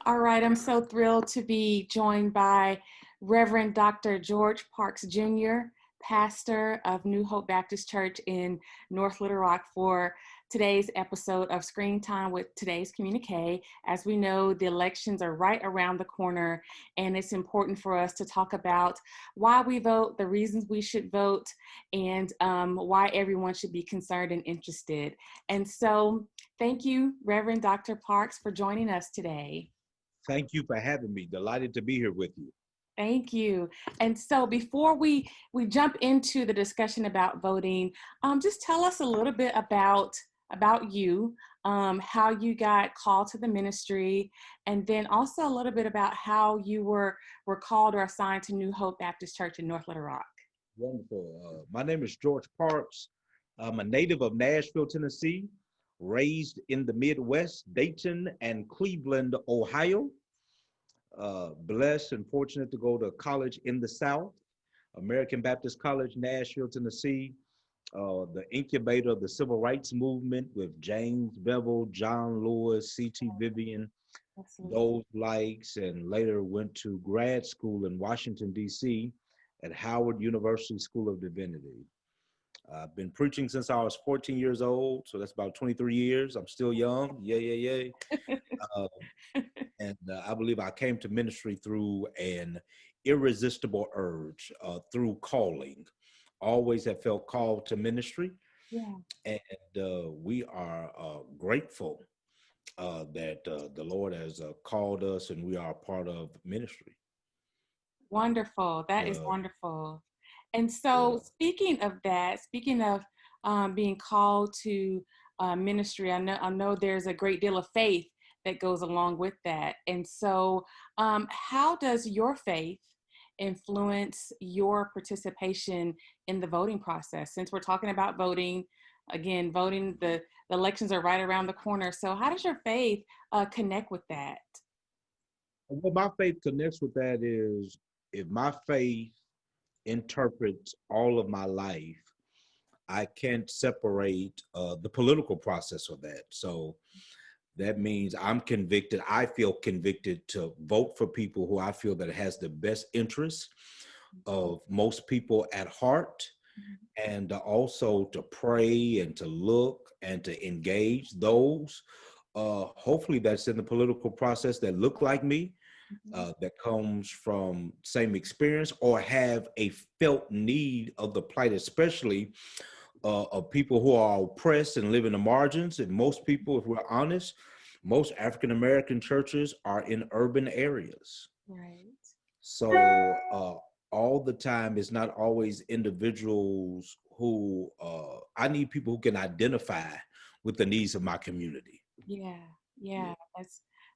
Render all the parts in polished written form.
All right, I'm so thrilled to be joined by Reverend Dr. George Parks Jr., pastor of New Hope Baptist Church in North Little Rock, for today's episode of Screen Time with today's Communiqué. As we know, the elections are right around the corner, and it's important for us to talk about why we vote, the reasons we should vote, and why everyone should be concerned and interested. And so, thank you, Reverend Dr. Parks, for joining us today. Thank you for having me. Delighted to be here with you. Thank you. And so before we jump into the discussion about voting, just tell us a little bit about you, how you got called to the ministry, and then also a little bit about how you were called or assigned to New Hope Baptist Church in North Little Rock. Wonderful. My name is George Parks. I'm a native of Nashville, Tennessee, raised in the Midwest, Dayton and Cleveland, Ohio. Blessed and fortunate to go to college in the South, American Baptist College, Nashville, Tennessee, the incubator of the civil rights movement with James Bevel, John Lewis, C.T. Vivian, Absolutely. those likes, and later went to grad school in Washington, D.C. at Howard University School of Divinity. I've been preaching since I was 14 years old, so that's about 23 years. I'm still young, yay. Uh, and I believe I came to ministry through an irresistible urge, through calling. Always have felt called to ministry, Yeah. and we are grateful that the Lord has called us, and we are a part of ministry. Wonderful. That is Uh, wonderful. And yeah. so, speaking of that, speaking of being called to ministry, I know there's a great deal of faith that goes along with that. And so, how does your faith influence your participation in the voting process? Since we're talking about voting, again, voting, the elections are right around the corner. So, how does your faith connect with that? What my faith connects with that is if my faith interprets all of my life, I can't separate the political process of that. So that means I'm convicted. I feel convicted to vote for people who I feel that has the best interests of most people at heart, and also to pray and to look and to engage those. Hopefully, that's in the political process that look like me, that comes from same experience or have a felt need of the plight, especially of people who are oppressed and live in the margins. And most people, if we're honest, most African American churches are in urban areas. Right. So all the time, it's not always individuals who I need people who can identify with the needs of my community. Yeah, Yeah. yeah,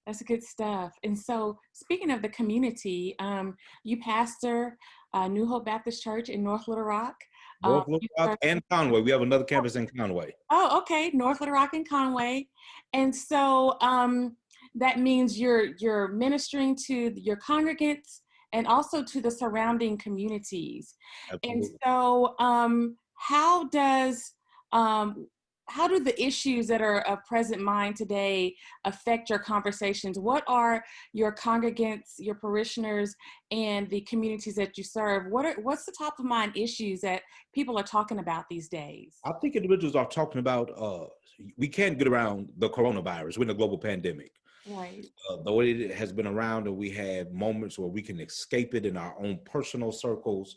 that's good stuff. And so, speaking of the community, you pastor New Hope Baptist Church in North Little Rock. North Little You Rock serve, and Conway. We have another campus in Conway. oh, okay, North Little Rock and Conway, and so that means you're ministering to your congregants and also to the surrounding communities. And Absolutely. so, um, how do the issues that are of present mind today affect your conversations? What are your congregants, your parishioners, and the communities that you serve? What's the top of mind issues that people are talking about these days? I think individuals are talking about we can't get around the coronavirus. We're in a global pandemic. Right. Though it has been around and we have moments where we can escape it in our own personal circles.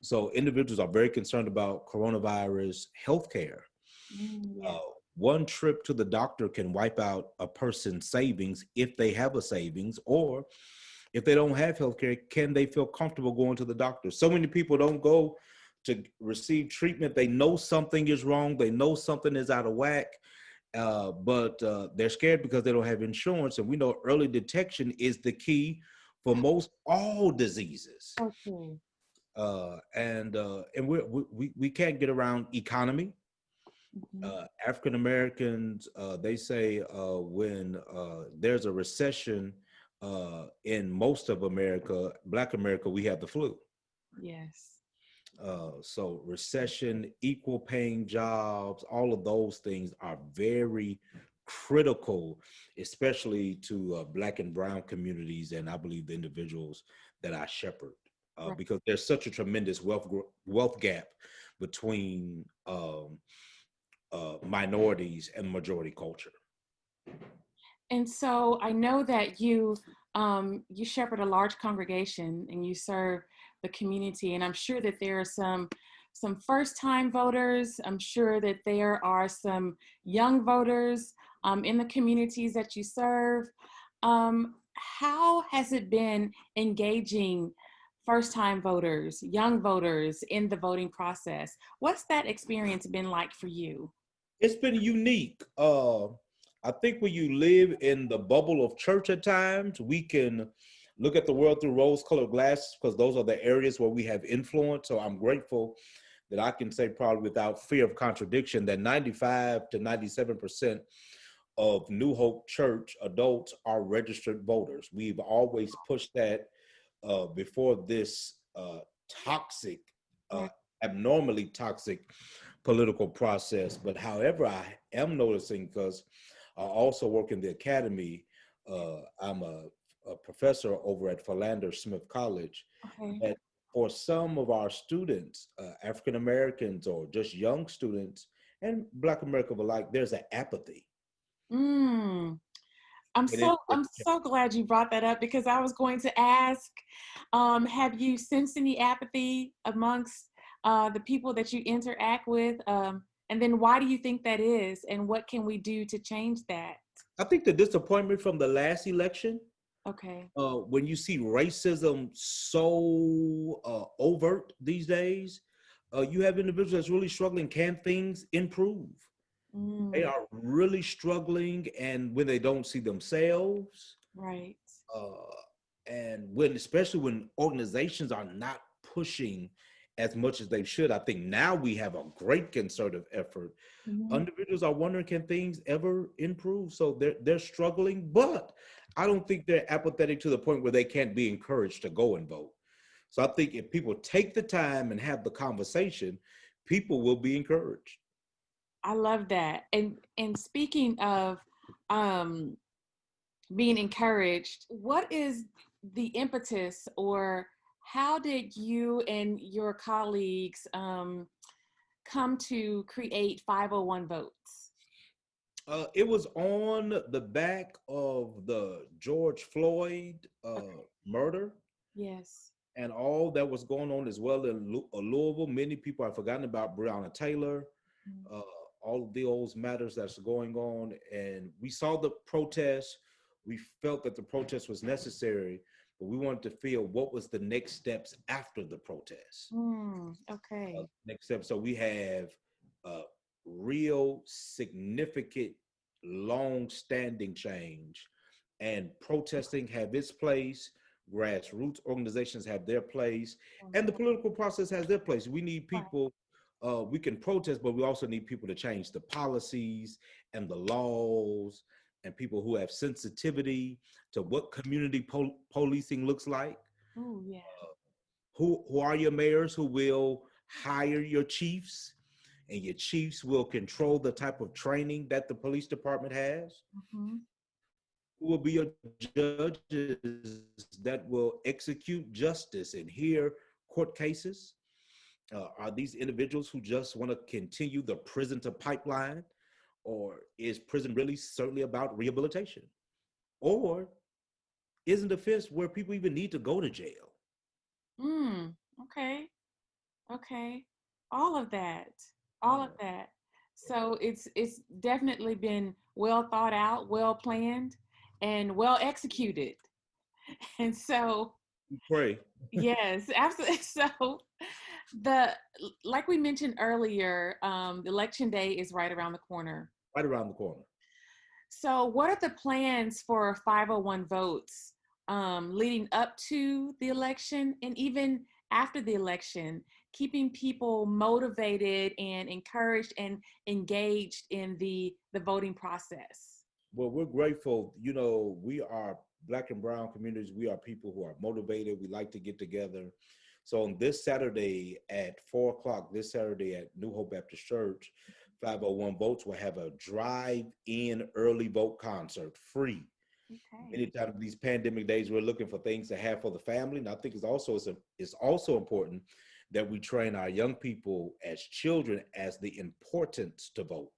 So individuals are very concerned about coronavirus healthcare. Yeah. Uh, one trip to the doctor can wipe out a person's savings if they have a savings, or if they don't have healthcare, can they feel comfortable going to the doctor? So many people don't go to receive treatment. They know something is wrong. They know something is out of whack, but they're scared because they don't have insurance. And we know early detection is the key for most all diseases. Okay. And we can't get around economy. Mhm. African Americans, they say when there's a recession in most of America, Black America, we have the flu. Yes. So recession, equal paying jobs, all of those things are very critical, especially to Black and Brown communities, and I believe the individuals that I shepherd, Right. because there's such a tremendous wealth gap between minorities and majority culture. And so I know that you shepherd a large congregation and you serve the community, and I'm sure that there are some first-time voters. I'm sure that there are some young voters in the communities that you serve. How has it been engaging first-time voters, young voters in the voting process? What's that experience been like for you? It's been unique. I think when you live in the bubble of church at times, we can look at the world through rose-colored glasses because those are the areas where we have influence. So I'm grateful that I can say probably without fear of contradiction that 95 to 97% of New Hope Church adults are registered voters. We've always pushed that before this toxic, uh, Right. abnormally toxic political process. But however, I am noticing, because I also work in the academy, I'm a professor over at Philander Smith College, Okay. that for some of our students, African Americans or just young students, and Black America alike, there's an apathy. Mm. And it, I'm so glad you brought that up because I was going to ask, have you sensed any apathy amongst the people that you interact with? And then why do you think that is? And what can we do to change that? I think the disappointment from the last election, Okay. when you see racism so overt these days, you have individuals that's really struggling. Can things improve? They Mm, are really struggling, and when they don't see themselves, right. uh, and when especially when organizations are not pushing as much as they should, I think now we have a great concerted effort. Mhm. Individuals are wondering, can things ever improve? So they're struggling, but I don't think they're apathetic to the point where they can't be encouraged to go and vote. So I think if people take the time and have the conversation, people will be encouraged. I love that. And speaking of um, being encouraged, what is the impetus or how did you and your colleagues come to create 501 votes? It was on the back of the George Floyd Okay. murder Yes. and all that was going on as well in Louisville. Many people have forgotten about Breonna Taylor, Mm. uh, all of those matters that's going on. And we saw the protests. We felt that the protest was necessary, but we wanted to feel what was the next steps after the protest. Mm, okay. Next step. So we have uh, real significant, long-standing change, and protesting have its place. Grassroots organizations have their place, and the political process has their place. We need Right. people. We can protest, but we also need people to change the policies and the laws, and people who have sensitivity to what community policing looks like. Oh, yeah. Who are your mayors who will hire your chiefs, and your chiefs will control the type of training that the police department has? Mm-hmm. Who will be your judges that will execute justice and hear court cases? Are these individuals who just want to continue the prison to pipeline, or is prison really certainly about rehabilitation? Or isn't the fifth where people even need to go to jail? Mm, okay. Okay. All of that. All of Yeah. that. So it's definitely been well thought out, well planned, and well executed. And so, Pray. yes, absolutely. So the like we mentioned earlier, election day is right around the corner. Right around the corner. So what are the plans for 501 votes leading up to the election and even after the election, keeping people motivated and encouraged and engaged in the voting process? Well, we're grateful. You know, we are Black and Brown communities. We are people who are motivated. We like to get together. So on this Saturday at 4 o'clock, this Saturday at New Hope Baptist Church, 501 Votes will have a drive-in early vote concert free. Okay. Many times these pandemic days, we're looking for things to have for the family. And I think it's also important that we train our young people as children as the importance to vote.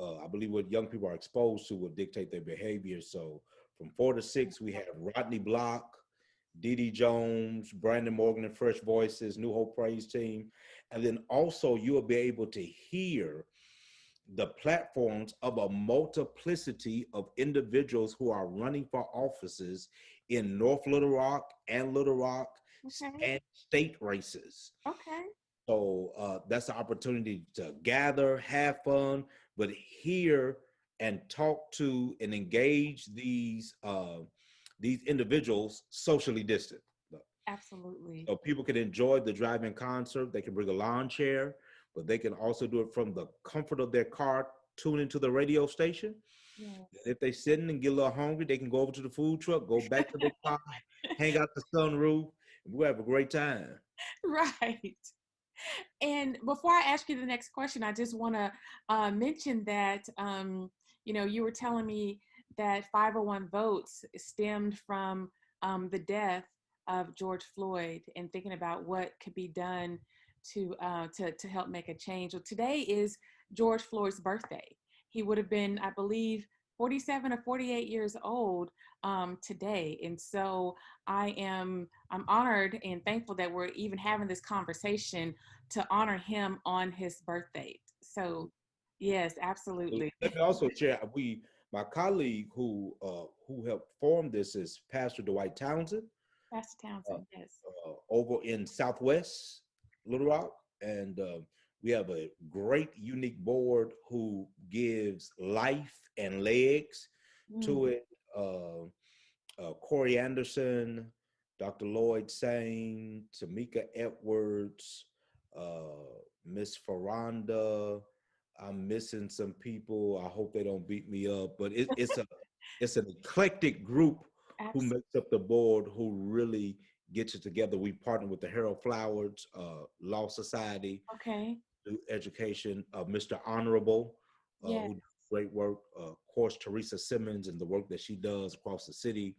I believe what young people are exposed to will dictate their behavior. So from 4 to 6, we have Rodney Block, Dee Dee Jones, Brandon Morgan and Fresh Voices, New Hope Praise Team. And then also you'll be able to hear the platforms of a multiplicity of individuals who are running for offices in North Little Rock and Little Rock Okay. and state races. Okay. So that's the opportunity to gather, have fun, but hear and talk to and engage these individuals socially distant. Absolutely. So people can enjoy the drive-in concert. They can bring a lawn chair, but they can also do it from the comfort of their car, tune into the radio station. Yes. If they sitting and get a little hungry, they can go over to the food truck, go back to their car, hang out the sunroof, and we'll have a great time. Right. And before I ask you the next question, I just want to mention that, you were telling me that 501 votes stemmed from the death of George Floyd and thinking about what could be done to help make a change. Well, today is George Floyd's birthday. He would have been, I believe, 47 or 48 years old today. And so I'm honored and thankful that we're even having this conversation to honor him on his birthday. So yes, absolutely. Let me also share. My colleague who helped form this is Pastor Dwight Townsend Pastor uh, Townsend, yes. over in Southwest Little Rock, and we have a great, unique board who gives life and legs Mm, to it. Corey Anderson, Dr. Lloyd Sane, Tamika Edwards, Miss Farronda. I'm missing some people. I hope they don't beat me up, but it's an eclectic group who absolutely. makes up the board who really gets it together. We partner with the Harold Flowers Law Society, Okay. do education, Mr. Honorable, Yes, who does great work. Of course, Teresa Simmons and the work that she does across the city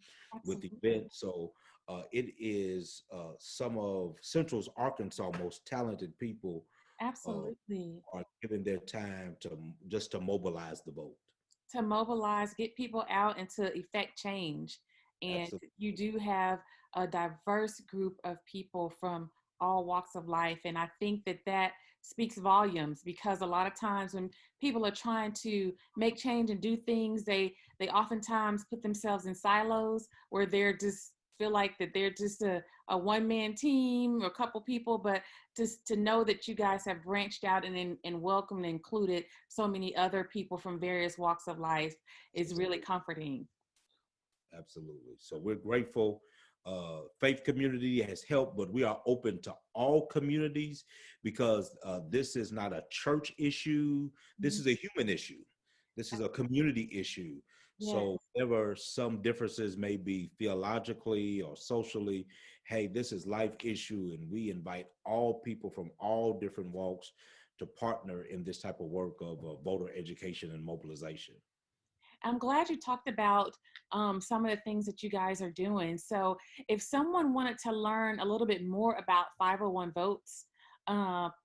with absolutely. events. So it is some of Central's Arkansas most talented people uh, Absolutely. are giving their time to just to mobilize the vote. To mobilize, get people out, and to effect change. And Absolutely. you do have a diverse group of people from all walks of life. And I think that that speaks volumes because a lot of times when people are trying to make change and do things, they oftentimes put themselves in silos where they're just feel like that they're just a one-man team or a couple people, but just to know that you guys have branched out and welcomed and included so many other people from various walks of life is really comforting. Absolutely. So we're grateful. Faith community has helped, but we are open to all communities because this is not a church issue. This Mhm. is a human issue. This is a community issue. So Yes, whatever some differences may be theologically or socially, hey, this is life issue, and we invite all people from all different walks to partner in this type of work of voter education and mobilization. I'm glad you talked about some of the things that you guys are doing. So, if someone wanted to learn a little bit more about 501 votes,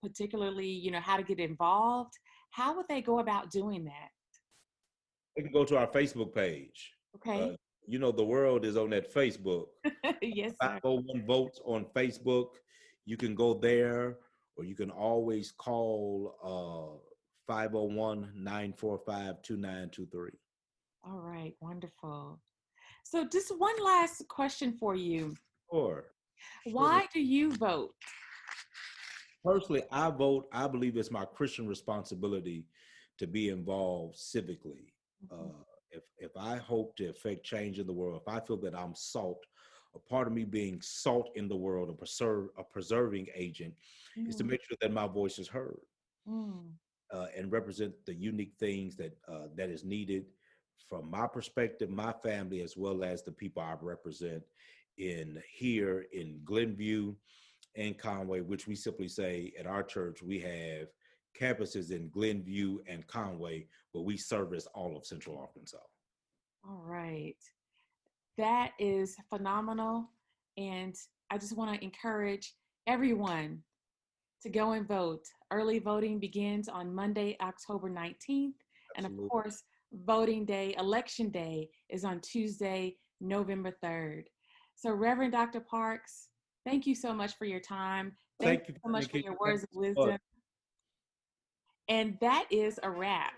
particularly, how to get involved, how would they go about doing that? They can go to our Facebook page. Uh, Okay. the world is on that Facebook. Yes, sir. 501 Votes on Facebook. You can go there, or you can always call 501 All right, wonderful. So, just one last question for you. Sure. Sure. Why do you vote? Personally, I vote. I believe it's my Christian responsibility to be involved civically. Mhm. If I hope to affect change in the world, if I feel that I'm salt, a part of me being salt in the world, a preserving agent, is to Mm, make sure that my voice is heard mm, and represent the unique things that is needed from my perspective, my family, as well as the people I represent in here in Glenview and Conway, which we simply say at our church, we have campuses in Glenview and Conway, but we service all of Central Arkansas. All right. That is phenomenal. And I just want to encourage everyone to go and vote. Early voting begins on Monday, October 19th. And of Absolutely. course, voting day, election day, is on Tuesday, November 3rd. So, Reverend Dr. Parks, thank you so much for your time. Thank Thank you you, so much for Communiqué. your Thank words of you so wisdom. much. And that is a wrap.